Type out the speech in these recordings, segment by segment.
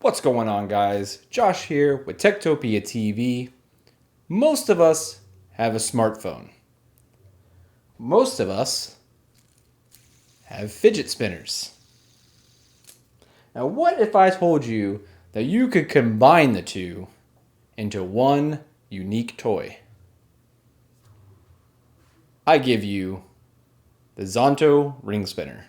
What's going on, guys? Josh here with Techtopia TV. Most of us have a smartphone. Most of us have fidget spinners. Now, what if I told you that you could combine the two into one unique toy? I give you the Zonto ring spinner.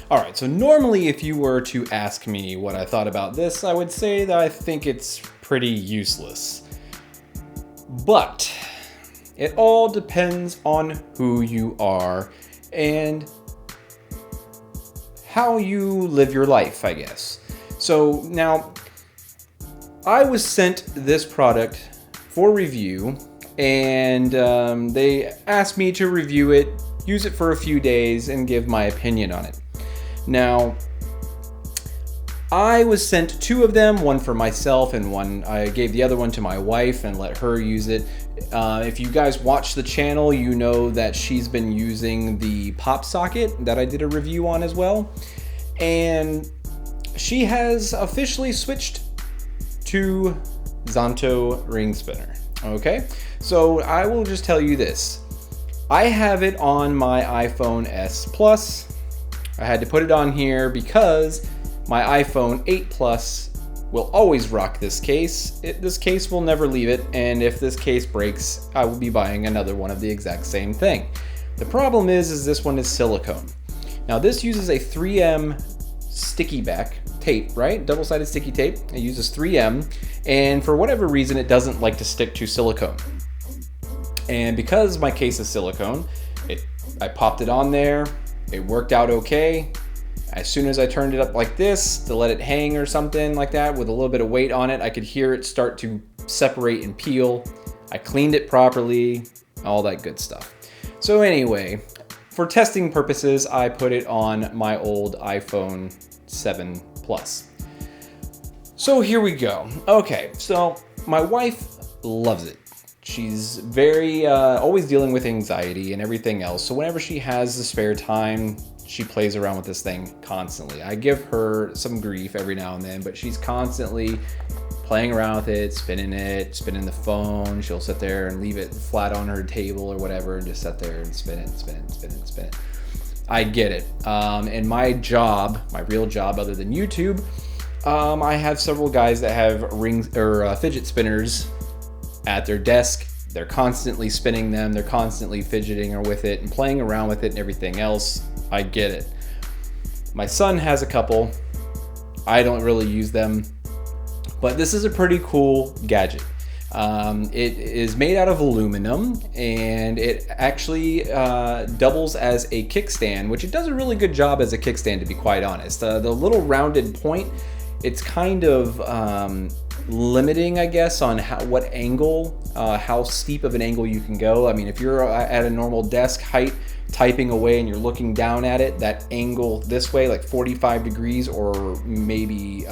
Alright, so normally if you were to ask me what I thought about this, I would say that I think it's pretty useless. But it all depends on who you are and how you live your life, I guess. So now, I was sent this product for review, and they asked me to review it, use it for a few days, and give my opinion on it. Now, I was sent two of them, one for myself and one I gave the other one to my wife and let her use it. If you guys watch the channel, you know that she's been using the pop socket that I did a review on as well. And she has officially switched to Zonto ring spinner. Okay, so I will just tell you this. I have it on my iPhone S Plus. I had to put it on here because my iPhone 8 Plus will always rock this case. This case will never leave it, and if this case breaks, I will be buying another one of the exact same thing. The problem is this one is silicone. Now this uses a 3M sticky back tape, right? Double-sided sticky tape. It uses 3M, and for whatever reason, it doesn't like to stick to silicone. And because my case is silicone, I popped it on there. It worked out okay. As soon as I turned it up like this to let it hang or something like that with a little bit of weight on it, I could hear it start to separate and peel. I cleaned it properly, all that good stuff. So anyway, for testing purposes, I put it on my old iPhone 7 Plus. So here we go. Okay, so my wife loves it. She's very, always dealing with anxiety and everything else. So whenever she has the spare time, she plays around with this thing constantly. I give her some grief every now and then, but she's constantly playing around with it, spinning the phone. She'll sit there and leave it flat on her table or whatever and just sit there and spin it. I get it. And my job, my real job other than YouTube, I have several guys that have fidget spinners at their desk. They're constantly spinning them, they're constantly fidgeting with it and playing around with it and everything else. I get it. My son has a couple. I don't really use them, but this is a pretty cool gadget. It is made out of aluminum, and it actually doubles as a kickstand, which it does a really good job as a kickstand, to be quite honest. The little rounded point, it's kind of limiting, I guess, on what angle, how steep of an angle you can go. I mean, if you're at a normal desk height typing away and you're looking down at it, that angle this way, like 45 degrees or maybe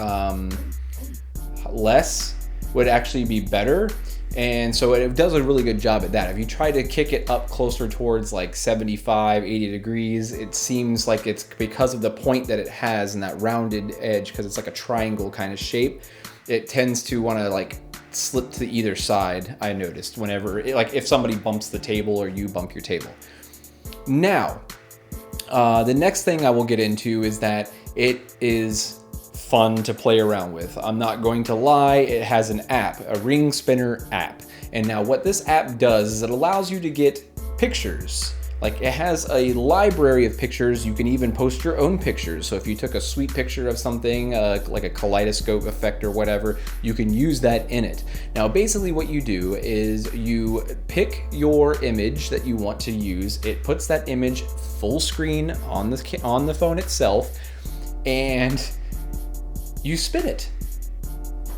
less, would actually be better. And so it does a really good job at that. If you try to kick it up closer towards like 75, 80 degrees, it seems like it's because of the point that it has and that rounded edge, because it's like a triangle kind of shape. It tends to want to like slip to either side, I noticed, whenever, like if somebody bumps the table or you bump your table. Now, the next thing I will get into is that it is fun to play around with. I'm not going to lie, it has an app, a ring spinner app. And now what this app does is it allows you to get pictures. Like, it has a library of pictures. You can even post your own pictures. So if you took a sweet picture of something, like a kaleidoscope effect or whatever, you can use that in it. Now, basically what you do is you pick your image that you want to use. It puts that image full screen on the phone itself, and you spin it.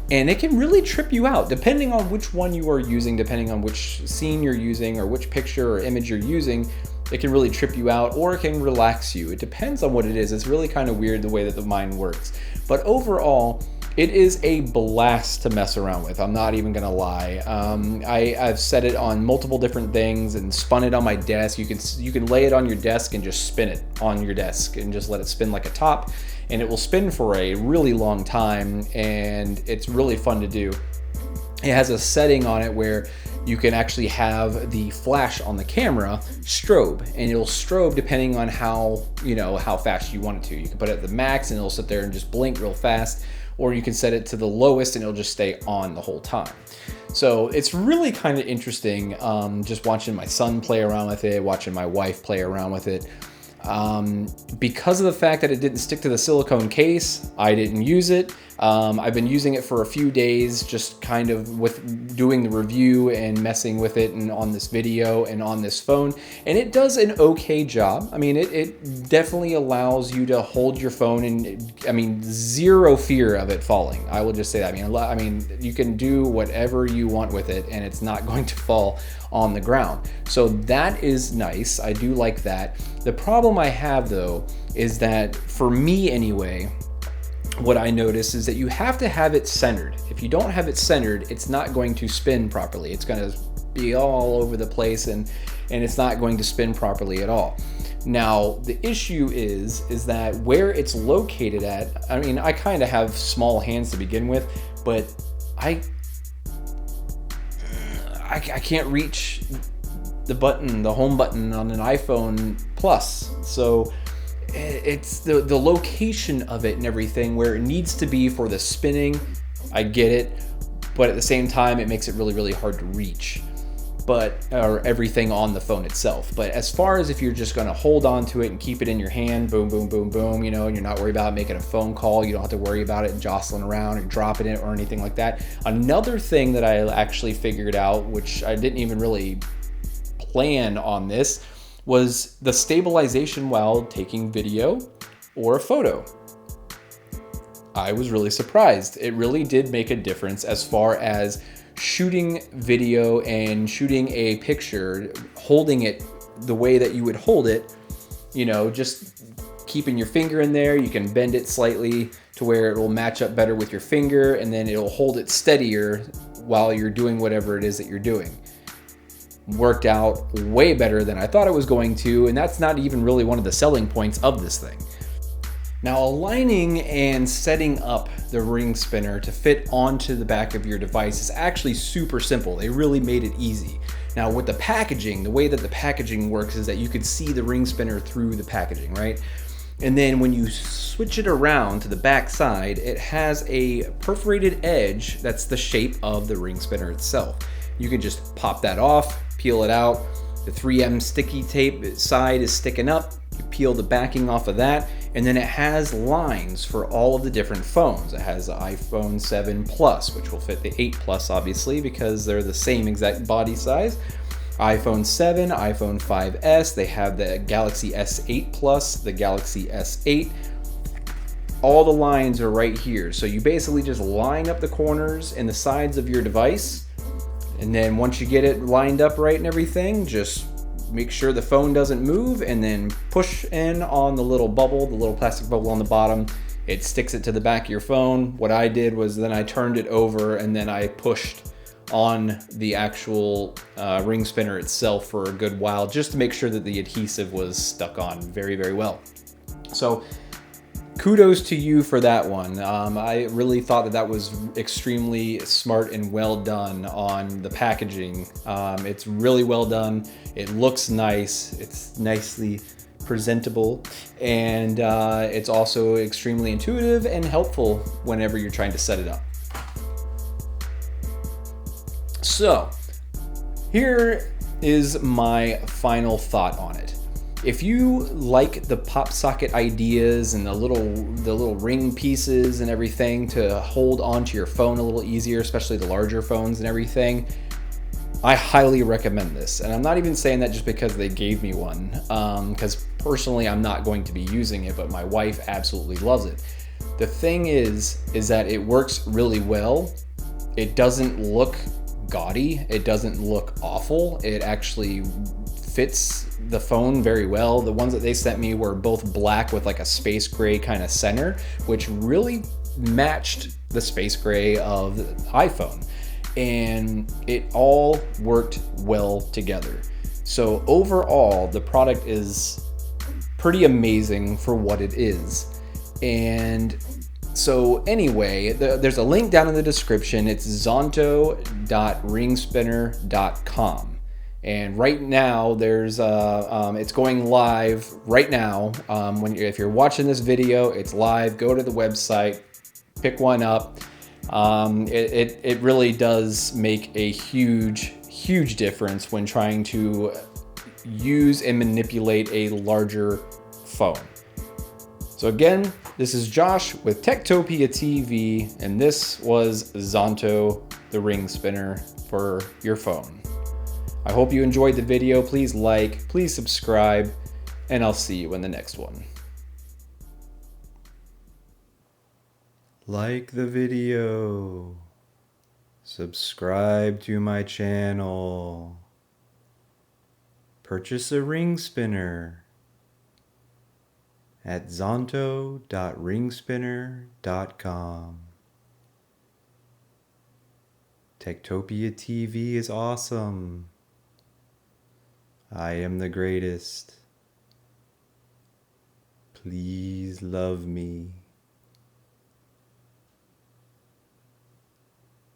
And it can really trip you out, depending on which one you are using, depending on which scene you're using or which picture or image you're using. It can really trip you out, or it can relax you. It depends on what it is. It's really kind of weird the way that the mind works. But overall, It is a blast to mess around with. I'm not even gonna lie. I've set it on multiple different things and spun it on my desk. You can lay it on your desk and just spin it on your desk and just let it spin like a top, and it will spin for a really long time, and it's really fun to do. It has a setting on it where you can actually have the flash on the camera strobe, and it'll strobe depending on how fast you want it to. You can put it at the max and it'll sit there and just blink real fast, or you can set it to the lowest and it'll just stay on the whole time. So it's really kind of interesting, just watching my son play around with it, watching my wife play around with it. Because of the fact that it didn't stick to the silicone case, I didn't use it. I've been using it for a few days, just kind of with doing the review and messing with it and on this video and on this phone, and it does an okay job. I mean, it definitely allows you to hold your phone, and I mean, zero fear of it falling. I will just say that. I mean, you can do whatever you want with it and it's not going to fall on the ground. So that is nice. I do like that. The problem I have though is that, for me anyway, what I notice is that you have to have it centered. If you don't have it centered, it's not going to spin properly. It's going to be all over the place, and it's not going to spin properly at all. Now, the issue is that where it's located at, I mean, I kind of have small hands to begin with, but I can't reach the button, the home button on an iPhone Plus. So it's the location of it and everything where it needs to be for the spinning. I get it, but at the same time, it makes it really, really hard to reach, or everything on the phone itself. But as far as if you're just going to hold on to it and keep it in your hand, boom, boom, boom, boom, and you're not worried about making a phone call, you don't have to worry about it jostling around or dropping it or anything like that. Another thing that I actually figured out, which I didn't even really plan on this, was the stabilization while taking video or a photo. I was really surprised. It really did make a difference as far as shooting video and shooting a picture, holding it the way that you would hold it, just keeping your finger in there. You can bend it slightly to where it will match up better with your finger, and then it'll hold it steadier while you're doing whatever it is that you're doing. Worked out way better than I thought it was going to, and that's not even really one of the selling points of this thing. Now, aligning and setting up the ring spinner to fit onto the back of your device is actually super simple. They really made it easy. Now, with the packaging, the way that the packaging works is that you could see the ring spinner through the packaging, right? And then when you switch it around to the back side, it has a perforated edge that's the shape of the ring spinner itself. You can just pop that off, peel it out. The 3M sticky tape side is sticking up. You peel the backing off of that, and then it has lines for all of the different phones. It has the iPhone 7 Plus, which will fit the 8 Plus, obviously, because they're the same exact body size. iPhone 7, iPhone 5S, they have the Galaxy S8 Plus, the Galaxy S8. All the lines are right here. So you basically just line up the corners and the sides of your device, and then once you get it lined up right and everything, just make sure the phone doesn't move, and then push in on the little bubble, the little plastic bubble on the bottom. It sticks it to the back of your phone. What I did was then I turned it over, and then I pushed on the actual ring spinner itself for a good while, just to make sure that the adhesive was stuck on very, very well. So kudos to you for that one. I really thought that was extremely smart and well done on the packaging. It's really well done. It looks nice. It's nicely presentable, and it's also extremely intuitive and helpful whenever you're trying to set it up. So here is my final thought on it. If you like the pop socket ideas and the little ring pieces and everything to hold onto your phone a little easier, especially the larger phones and everything, I highly recommend this. And I'm not even saying that just because they gave me one, because personally I'm not going to be using it, but my wife absolutely loves it. The thing is that it works really well. It doesn't look gaudy. It doesn't look awful. It actually fits the phone very well. The ones that they sent me were both black with like a space gray kind of center, which really matched the space gray of the iPhone, and it all worked well together. So overall, the product is pretty amazing for what it is. And so anyway, there's a link down in the description. It's zonto.ringspinner.com. And right now, there's it's going live right now. If you're watching this video, it's live. Go to the website, pick one up. It really does make a huge difference when trying to use and manipulate a larger phone. So again, this is Josh with Techtopia TV, and this was Zonto, the ring spinner for your phone. I hope you enjoyed the video. Please like, please subscribe, and I'll see you in the next one. Like the video, subscribe to my channel, purchase a ring spinner at zonto.ringspinner.com. Techtopia TV is awesome. I am the greatest. Please love me.